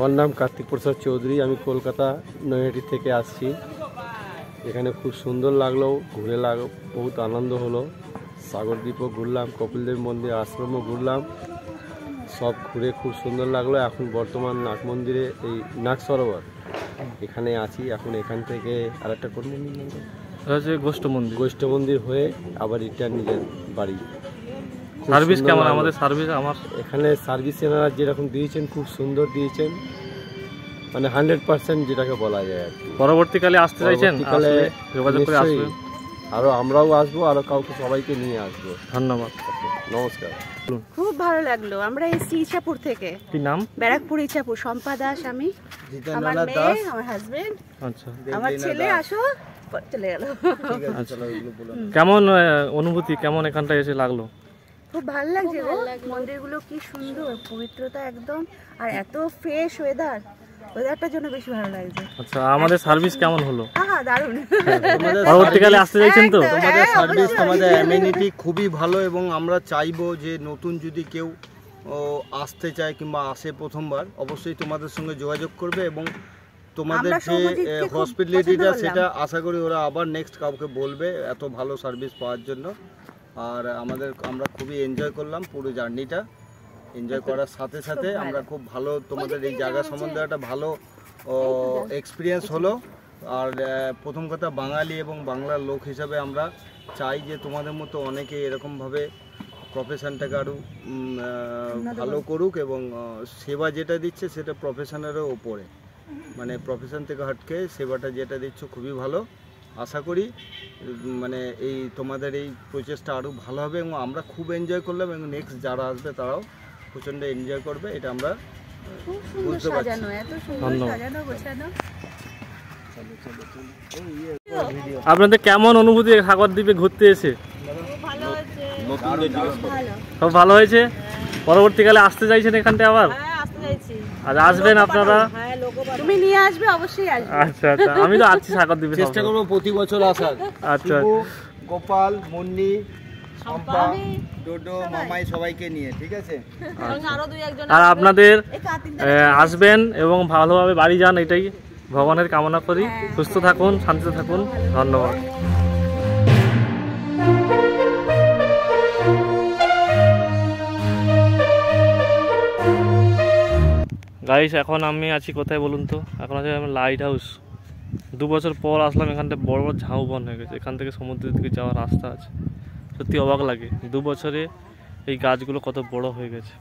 আমার নাম কার্তিক প্রসাদ চৌধুরী। আমি কলকাতা নৈহাটি থেকে আসছি। এখানে খুব সুন্দর লাগলো, ঘুরে বহুত আনন্দ হলো। সাগরদ্বীপও ঘুরলাম, কপিলদেব মন্দির আশ্রমও ঘুরলাম, সব ঘুরে খুব সুন্দর লাগলো। এখন বর্তমান নাগ মন্দিরে, এই নাগ সরোবর এখানে আছি। এখন এখান থেকে আরেকটা কোন মন্দির হচ্ছে গোষ্ঠ মন্দির হয়ে আবার রিটার্ন নিজের বাড়ি। সার্ভিস কেমন? আমাদের সার্ভিস, আমার এখানে সার্ভিস এনারা যেরকম দিয়েছেন খুব সুন্দর দিয়েছেন, মানে 100% যেটাকে বলা যায় আর কি। পরবর্তীকালে আসতে চাইছেন? যোগাযোগ করে আসবেন। আরো আমরাও আসবো, আরো কাউকে সবাইকে নিয়ে আসবো। ধন্যবাদ, নমস্কার। খুব ভালো লাগলো। আমরা এসেছি ইছাপুর থেকে। কি নাম? ব্যারাকপুর ইছাপুর। সম্পা দাস আমি, আমার মেয়ে, আমার হাজবেন্ড, আচ্ছা, আমার ছেলে। আসো, চলে গেল। কেমন অনুভূতি, কেমন এখানটা এসে লাগলো? খুব ভালো লাগছে গো, মন্দিরগুলো কি সুন্দর, পবিত্রতা একদম, আর এত ফ্রেশ ওয়েদার, ওয়েদারটার জন্য বেশি ভালো লাগছে। আচ্ছা, আমাদের সার্ভিস কেমন হলো? হ্যাঁ, দারুণ। পরবর্তীকালে আসতে চাইছেন তো? তোমাদের সার্ভিস, তোমাদের অ্যামেনিটি খুবই ভালো, এবং আমরা চাইবো যে নতুন যদি কেউ আসতে চায় কিংবা আসে প্রথমবার, অবশ্যই তোমাদের সঙ্গে যোগাযোগ করবে, এবং তোমাদের যে হসপিটালিটিটা সেটা আশা করি ওরা আবার নেক্সট কাউকে বলবে এত ভালো সার্ভিস পাওয়ার জন্য। আর আমরা খুবই এনজয় করলাম পুরো জার্নিটা। এনজয় করার সাথে সাথে আমরা খুব ভালো তোমাদের এই জায়গা সম্বন্ধে একটা ভালো এক্সপিরিয়েন্স হলো। আর প্রথম কথা, বাঙালি এবং বাংলার লোক হিসাবে আমরা চাই যে তোমাদের মতো অনেকে এরকমভাবে প্রফেশনটাকে আরও ভালো করুক, এবং সেবা যেটা দিচ্ছে সেটা প্রফেশনেরও ওপরে, মানে প্রফেশন থেকে হটকে সেবাটা যেটা দিচ্ছ খুবই ভালো। আশা করি মানে এই তোমাদের এই প্রচেষ্টা আরও ভালো হবে, এবং আমরা খুব এনজয় করলাম, এবং নেক্সট যারা আসবে তারাও প্রচণ্ড এনজয় করবে, এটা আমরা বুঝতে পারছি। আপনাদের কেমন অনুভূতি সাগরদ্বীপে ঘুরতে এসে? সব ভালো হয়েছে। পরবর্তীকালে আসতে চাইছেন এখানটা আবার? আর আসবেন আপনারা? তুমি নিয়ে আসবে, অবশ্যই আসবে। আচ্ছা আচ্ছা, আমি তো আছি সাগরদ্বীপে, চেষ্টা করবো প্রতি বছর আসার। আচ্ছা, গোপাল, মুন্নি, সম্পা, ডোডো, মামাই সবাইকে নিয়ে, ঠিক আছে? আর আপনাদের আসবেন এবং ভালোভাবে বাড়ি যান, এটাই ভগবানের কামনা করি। সুস্থ থাকুন, শান্তিতে থাকুন। ধন্যবাদ। গাইস, এখন আমি আছি কোথায় বলুন তো? এখন আছি আমি লাইট হাউস। 2 বছর পর আসলাম। এখানটা বড় বড় ঝাউবন হয়ে গেছে। এখান থেকে সমুদ্রের দিকে যাওয়ার রাস্তা আছে। সত্যি অবাক লাগে 2 বছরে এই গাছগুলো কত বড় হয়ে গেছে।